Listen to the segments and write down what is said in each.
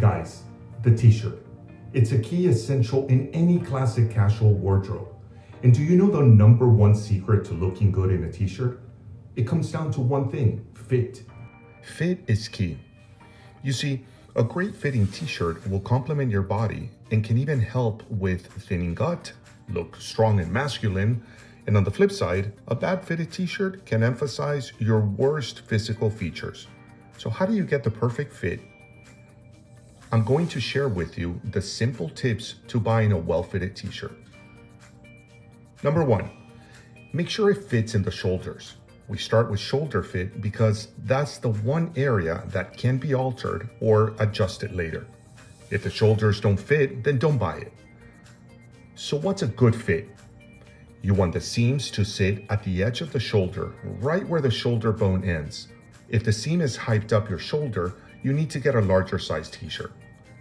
Guys, the t-shirt. It's a key essential in any classic casual wardrobe. And do you know the number one secret to looking good in a t-shirt? It comes down to one thing: fit. Fit is key. You see, a great fitting t-shirt will complement your body and can even help with thinning gut, look strong and masculine. And on the flip side, a bad fitted t-shirt can emphasize your worst physical features. So how do you get the perfect fit? I'm going to share with you the simple tips to buying a well-fitted t-shirt. Number one, make sure it fits in the shoulders. We start with shoulder fit because that's the one area that can be altered or adjusted later. If the shoulders don't fit, then don't buy it. So what's a good fit? You want the seams to sit at the edge of the shoulder, right where the shoulder bone ends. If the seam is hyped up your shoulder, you need to get a larger size t-shirt.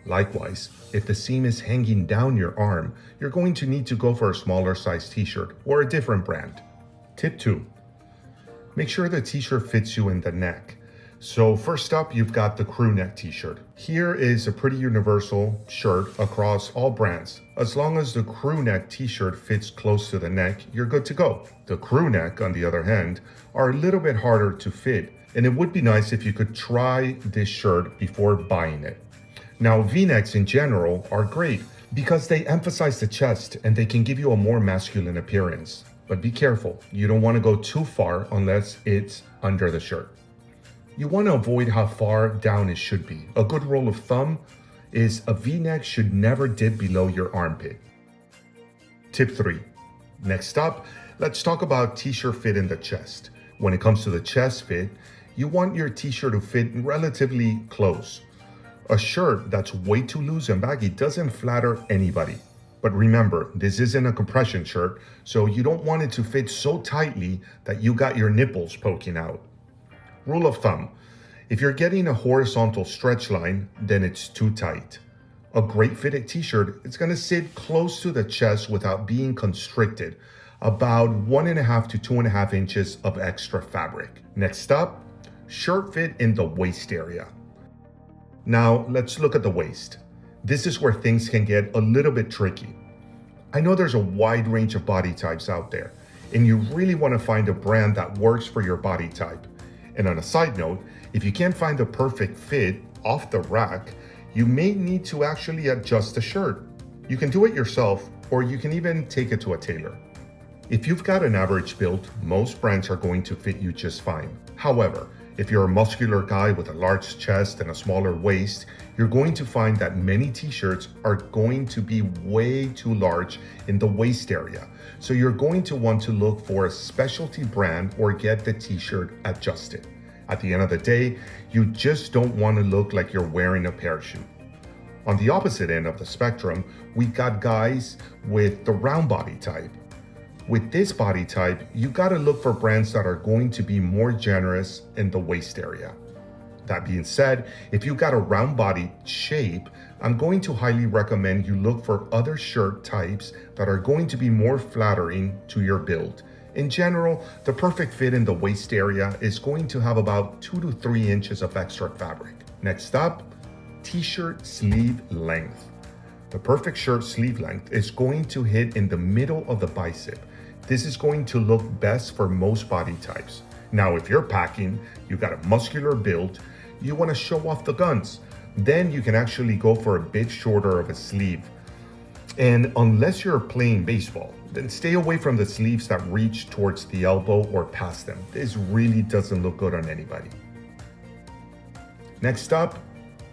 Likewise, if the seam is hanging down your arm, you're going to need to go for a smaller size t-shirt or a different brand. Tip 2. Make sure the t-shirt fits you in the neck. So first up, you've got the crew neck t-shirt. Here is a pretty universal shirt across all brands. As long as the crew neck t-shirt fits close to the neck, you're good to go. The crew neck, on the other hand, are a little bit harder to fit, and it would be nice if you could try this shirt before buying it. Now, V-necks in general are great because they emphasize the chest and they can give you a more masculine appearance. But be careful, you don't want to go too far unless it's under the shirt. You want to avoid how far down it should be. A good rule of thumb is a V-neck should never dip below your armpit. Tip 3. Next up, let's talk about t-shirt fit in the chest. When it comes to the chest fit, you want your t-shirt to fit relatively close. A shirt that's way too loose and baggy doesn't flatter anybody. But remember, this isn't a compression shirt, so you don't want it to fit so tightly that you got your nipples poking out. Rule of thumb, if you're getting a horizontal stretch line, then it's too tight. A great fitted t-shirt is going to sit close to the chest without being constricted, about 1.5 to 2.5 inches of extra fabric. Next up, shirt fit in the waist area. Now, let's look at the waist. This is where things can get a little bit tricky. I know there's a wide range of body types out there, and you really want to find a brand that works for your body type. And on a side note, if you can't find the perfect fit off the rack, you may need to actually adjust the shirt. You can do it yourself, or you can even take it to a tailor. If you've got an average build, most brands are going to fit you just fine. However, if you're a muscular guy with a large chest and a smaller waist, you're going to find that many t-shirts are going to be way too large in the waist area. So you're going to want to look for a specialty brand or get the t-shirt adjusted. At the end of the day, you just don't want to look like you're wearing a parachute. On the opposite end of the spectrum, we've got guys with the round body type. With this body type, you gotta look for brands that are going to be more generous in the waist area. That being said, if you got a round body shape, I'm going to highly recommend you look for other shirt types that are going to be more flattering to your build. In general, the perfect fit in the waist area is going to have about 2 to 3 inches of extra fabric. Next up, t-shirt sleeve length. The perfect shirt sleeve length is going to hit in the middle of the bicep. This is going to look best for most body types. Now, if you're packing, you got a muscular build, you want to show off the guns, then you can actually go for a bit shorter of a sleeve. And unless you're playing baseball, then stay away from the sleeves that reach towards the elbow or past them. This really doesn't look good on anybody. Next up,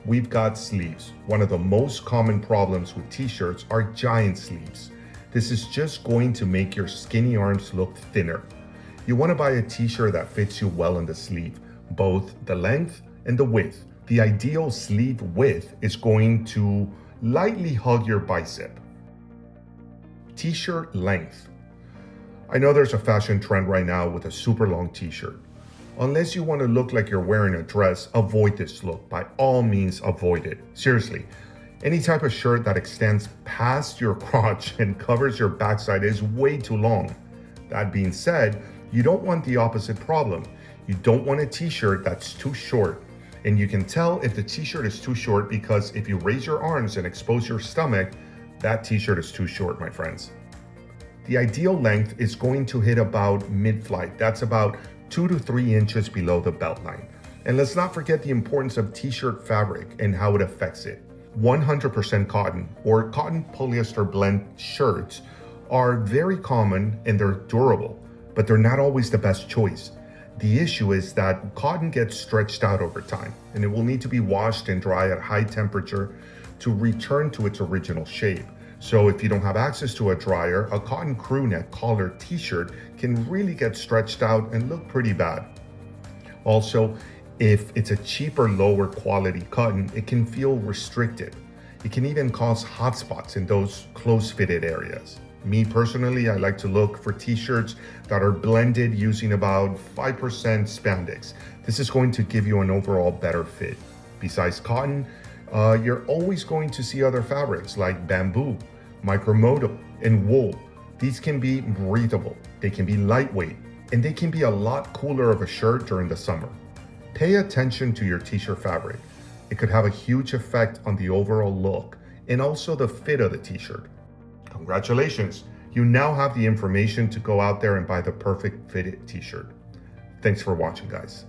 we've got sleeves. One of the most common problems with t-shirts are giant sleeves. This is just going to make your skinny arms look thinner. You want to buy a t-shirt that fits you well in the sleeve, both the length and the width. The ideal sleeve width is going to lightly hug your bicep. T-shirt length. I know there's a fashion trend right now with a super long t-shirt. Unless you want to look like you're wearing a dress, avoid this look. By all means, avoid it. Seriously. Any type of shirt that extends past your crotch and covers your backside is way too long. That being said, you don't want the opposite problem. You don't want a t-shirt that's too short And you can tell if the t-shirt is too short because if you raise your arms and expose your stomach, that t-shirt is too short, my friends. The ideal length is going to hit about mid-flight. That's about 2 to 3 inches below the belt line. And let's not forget the importance of t-shirt fabric and how it affects it. 100% cotton or cotton polyester blend shirts are very common and they're durable, but they're not always the best choice. The issue is that cotton gets stretched out over time and it will need to be washed and dry at high temperature to return to its original shape. So if you don't have access to a dryer, a cotton crew neck collar t-shirt can really get stretched out and look pretty bad. Also, if it's a cheaper, lower quality cotton, it can feel restricted. It can even cause hot spots in those close-fitted areas. Me personally, I like to look for t-shirts that are blended using about 5% spandex. This is going to give you an overall better fit. Besides cotton, you're always going to see other fabrics like bamboo, micromodal, and wool. These can be breathable, they can be lightweight, and they can be a lot cooler of a shirt during the summer. Pay attention to your t-shirt fabric. It could have a huge effect on the overall look and also the fit of the t-shirt. Congratulations, you now have the information to go out there and buy the perfect fitted t-shirt. Thanks for watching, guys.